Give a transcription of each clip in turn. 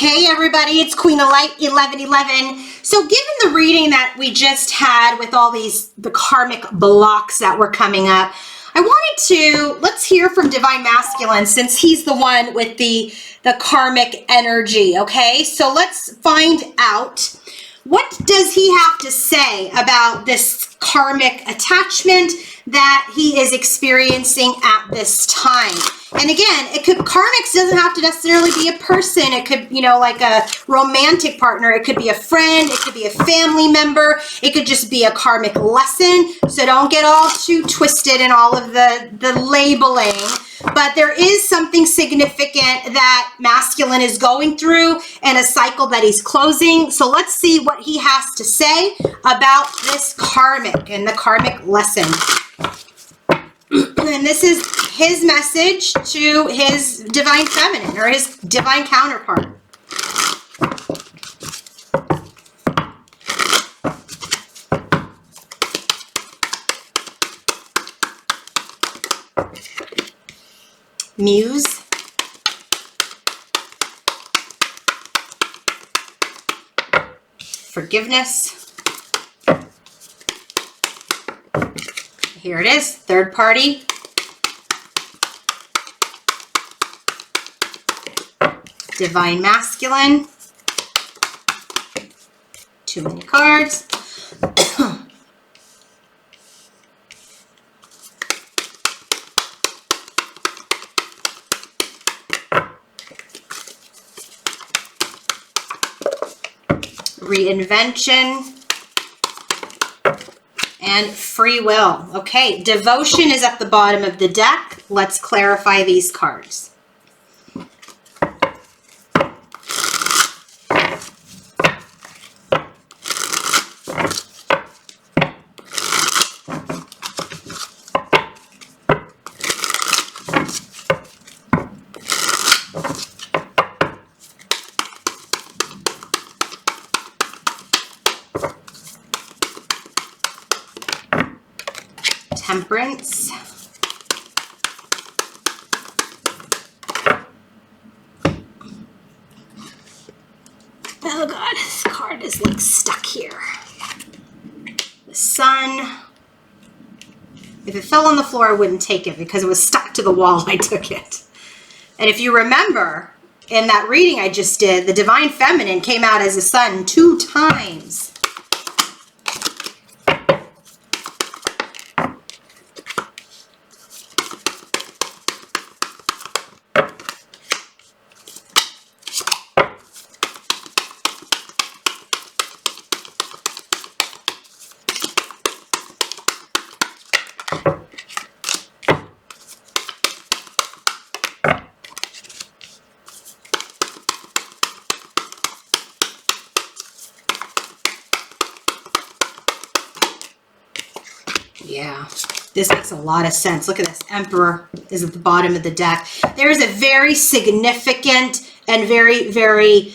Hey everybody, it's Queen of Light 1111. So given the reading that we just had with all the karmic blocks that were coming up, I wanted to, let's hear from Divine Masculine since he's the one with the karmic energy, okay? So let's find out, what does he have to say about this karmic attachment that he is experiencing at this time? And again, karmics doesn't have to necessarily be a person. It could, like a romantic partner. It could be a friend. It could be a family member. It could just be a karmic lesson. So don't get all too twisted in all of the labeling. But there is something significant that masculine is going through and a cycle that he's closing. So let's see what he has to say about this karmic and the karmic lesson. And this is his message to his divine feminine or his divine counterpart. Muse. Forgiveness. Here it is, third party. Divine Masculine. Too many cards. Reinvention. And free will. Okay, devotion is at the bottom of the deck. Let's clarify these cards. Temperance. Oh God, this card is like stuck here. The Sun. If it fell on the floor, I wouldn't take it because it was stuck to the wall. I took it. And if you remember, in that reading I just did, the Divine Feminine came out as a Sun 2 times. Yeah, this makes a lot of sense. Look at this. Emperor is at the bottom of the deck. There is a very significant and very, very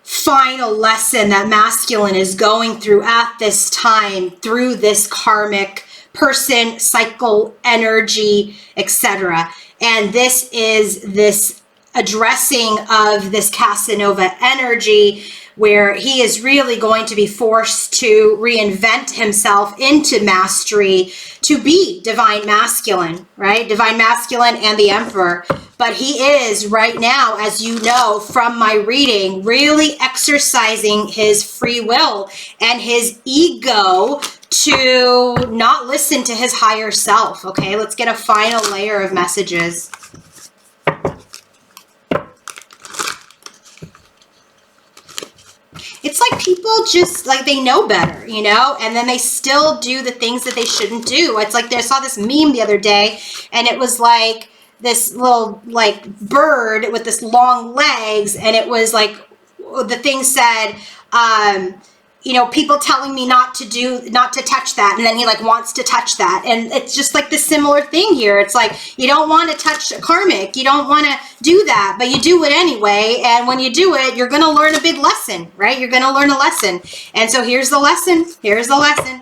final lesson that masculine is going through at this time through this karmic person, cycle, energy, etc. And this is this addressing of this Casanova energy where he is really going to be forced to reinvent himself into mastery to be divine masculine, right? Divine masculine and the Emperor. But he is right now, as you know from my reading, really exercising his free will and his ego to not listen to his higher self. Okay, let's get a final layer of messages. It's like people just, like, they know better, and then they still do the things that they shouldn't do. It's like I saw this meme the other day, and it was like this little, like, bird with this long legs, and it was like, the thing said, people telling me not to touch that, and then he like wants to touch that, and it's just like the similar thing here. It's like you don't want to touch a karmic, you don't want to do that, but you do it anyway, and when you do it, you're going to learn a big lesson, right? You're going to learn a lesson, and so here's the lesson. Here's the lesson.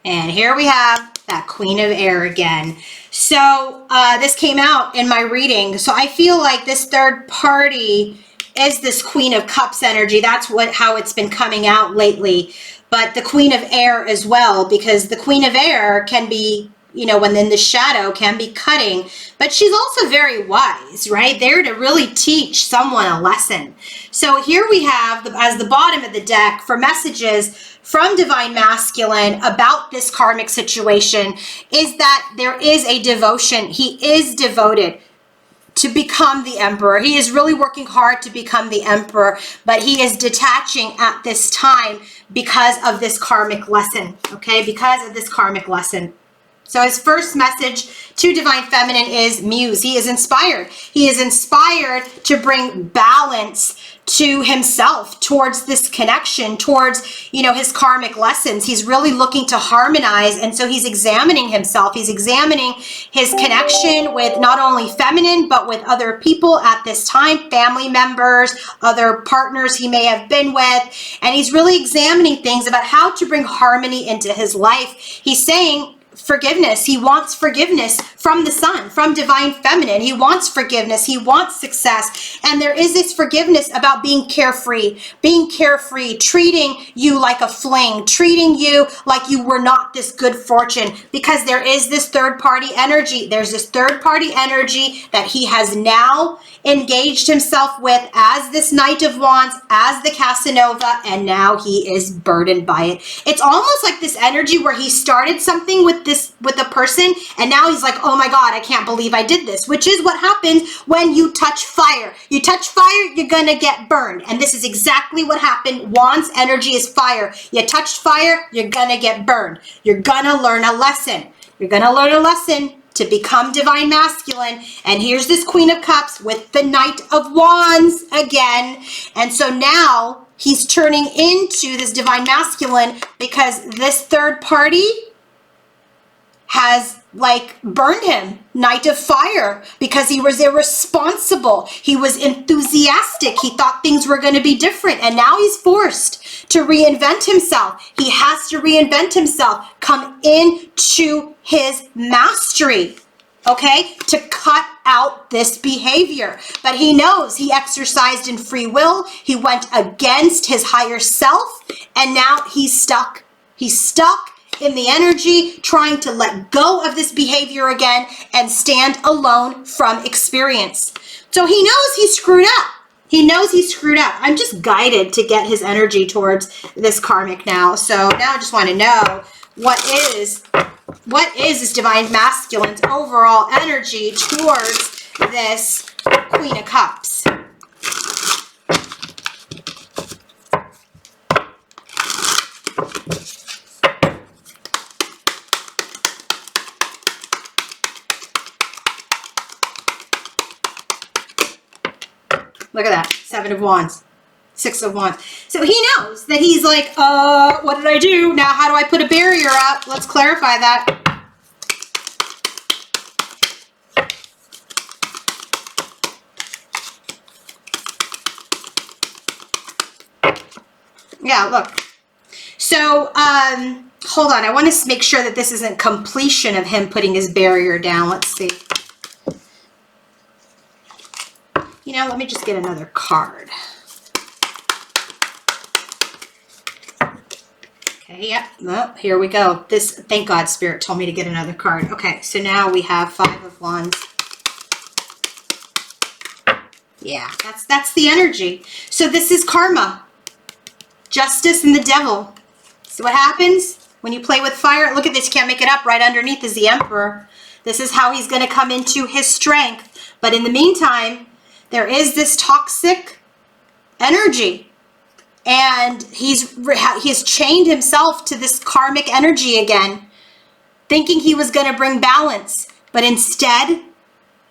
And here we have that Queen of Air again. So this came out in my reading. So I feel like this third party is this Queen of Cups energy. That's how it's been coming out lately. But the Queen of Air as well, because the Queen of Air can be, you know, when in the shadow, can be cutting, but she's also very wise, right? There to really teach someone a lesson. So here we have, as the bottom of the deck, for messages from Divine Masculine about this karmic situation, is that there is a devotion. He is devoted to become the emperor. He is really working hard to become the emperor, but he is detaching at this time because of this karmic lesson, okay? Because of this karmic lesson. So his first message to Divine Feminine is Muse. He is inspired. He is inspired to bring balance to himself towards this connection, towards, you know, his karmic lessons. He's really looking to harmonize. And so he's examining himself. He's examining his connection with not only feminine, but with other people at this time, family members, other partners he may have been with. And he's really examining things about how to bring harmony into his life. He's saying, forgiveness. He wants forgiveness from the sun, from Divine Feminine. He wants forgiveness. He wants success. And there is this forgiveness about being carefree, treating you like a fling, treating you like you were not this good fortune, because there is this third party energy. There's this third party energy that he has now engaged himself with as this Knight of Wands, as the Casanova, and now he is burdened by it. It's almost like this energy where he started something with a person, and now he's like, oh my God, I can't believe I did this, which is what happens when you touch fire. You touch fire, you're gonna get burned. And this is exactly what happened. Wands energy is fire. You touch fire, you're gonna get burned. You're gonna learn a lesson. You're gonna learn a lesson to become Divine Masculine. And here's this Queen of Cups with the Knight of Wands again. And so now he's turning into this Divine Masculine because this third party has like burned him. Knight of Fire, because he was irresponsible. He was enthusiastic. He thought things were going to be different. And now he's forced to reinvent himself. He has to reinvent himself, come into his mastery, okay, to cut out this behavior. But he knows he exercised in free will. He went against his higher self, and now he's stuck. He's stuck in the energy, trying to let go of this behavior again and stand alone from experience. So he knows he screwed up. He knows he screwed up. I'm just guided to get his energy towards this karmic now. So now I just want to know what is this Divine Masculine's overall energy towards this Queen of Cups. Look at that, 7 of Wands, 6 of Wands. So he knows that he's like, what did I do? Now how do I put a barrier up? Let's clarify that. Yeah, look. So, hold on. I want to make sure that this isn't completion of him putting his barrier down. Let's see. You know, let me just get another card. Okay, yep. Well, here we go. This, thank God, Spirit told me to get another card. Okay, so now we have 5 of Wands. Yeah, that's the energy. So this is karma. Justice and the devil. So what happens when you play with fire? Look at this. You can't make it up. Right underneath is the Emperor. This is how he's going to come into his strength. But in the meantime, there is this toxic energy, and he's chained himself to this karmic energy again, thinking he was going to bring balance, but instead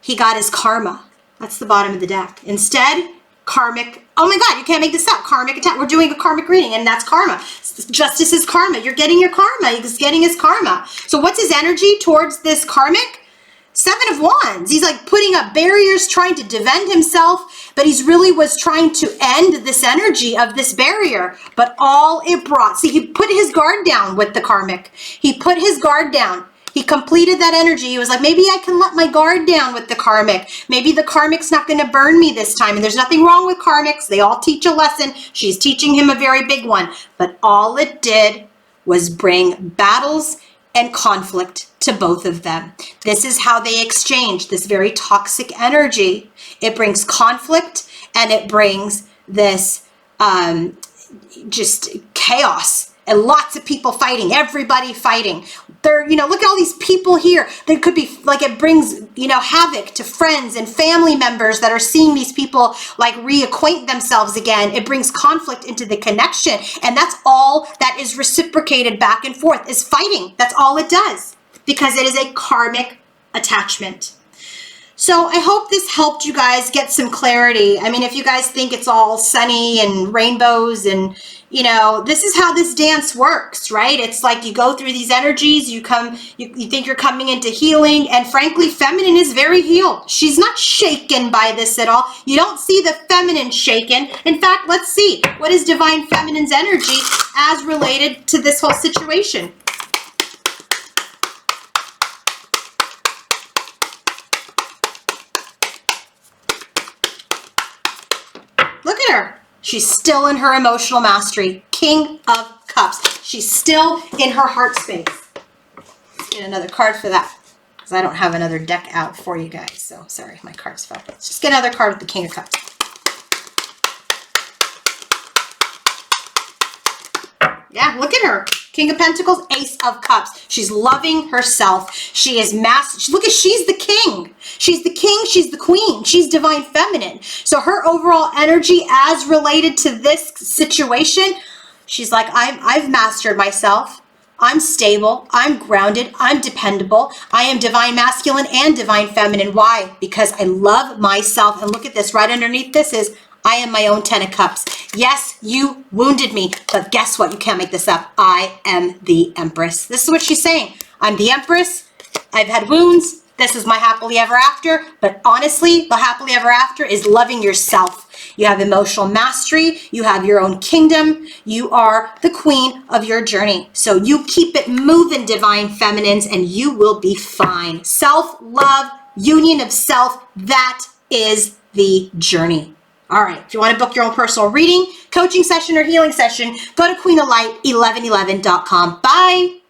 he got his karma. That's the bottom of the deck. Instead, karmic, oh my God, you can't make this up. Karmic attack. We're doing a karmic reading, and that's karma. Justice is karma. You're getting your karma. He's getting his karma. So what's his energy towards this karmic? Seven of Wands. He's like putting up barriers, trying to defend himself, but he's really was trying to end this energy of this barrier. But all it brought, see, he put his guard down with the Karmic. He put his guard down. He completed that energy. He was like, maybe I can let my guard down with the Karmic. Maybe the Karmic's not going to burn me this time. And there's nothing wrong with Karmics. They all teach a lesson. She's teaching him a very big one. But all it did was bring battles and conflict to both of them. This is how they exchange this very toxic energy. It brings conflict and it brings this just chaos and lots of people fighting, everybody fighting. They're, look at all these people here. They could be like, it brings, havoc to friends and family members that are seeing these people like reacquaint themselves again. It brings conflict into the connection. And that's all that is reciprocated back and forth is fighting. That's all it does because it is a karmic attachment. So I hope this helped you guys get some clarity. I mean, if you guys think it's all sunny and rainbows and, this is how this dance works, right? It's like you go through these energies, you think you're coming into healing, and frankly, feminine is very healed. She's not shaken by this at all. You don't see the feminine shaken. In fact, let's see. What is divine feminine's energy as related to this whole situation? Look at her. She's still in her emotional mastery. King of Cups. She's still in her heart space. Let's get another card for that because I don't have another deck out for you guys. So sorry, my cards fell. Let's just get another card with the King of Cups. Yeah, look at her. King of Pentacles, Ace of Cups. She's loving herself. She is look at, she's the king. She's the king. She's the queen. She's divine feminine. So her overall energy as related to this situation, she's like, I've mastered myself. I'm stable. I'm grounded. I'm dependable. I am divine masculine and divine feminine. Why? Because I love myself. And look at this. Right underneath this is, I am my own 10 of Cups. Yes, you wounded me, but guess what? You can't make this up. I am the Empress. This is what she's saying. I'm the Empress. I've had wounds. This is my happily ever after. But honestly, the happily ever after is loving yourself. You have emotional mastery. You have your own kingdom. You are the queen of your journey. So you keep it moving, divine feminines, and you will be fine. Self-love, union of self, that is the journey. All right, if you want to book your own personal reading, coaching session, or healing session, go to queenoflight1111.com. Bye.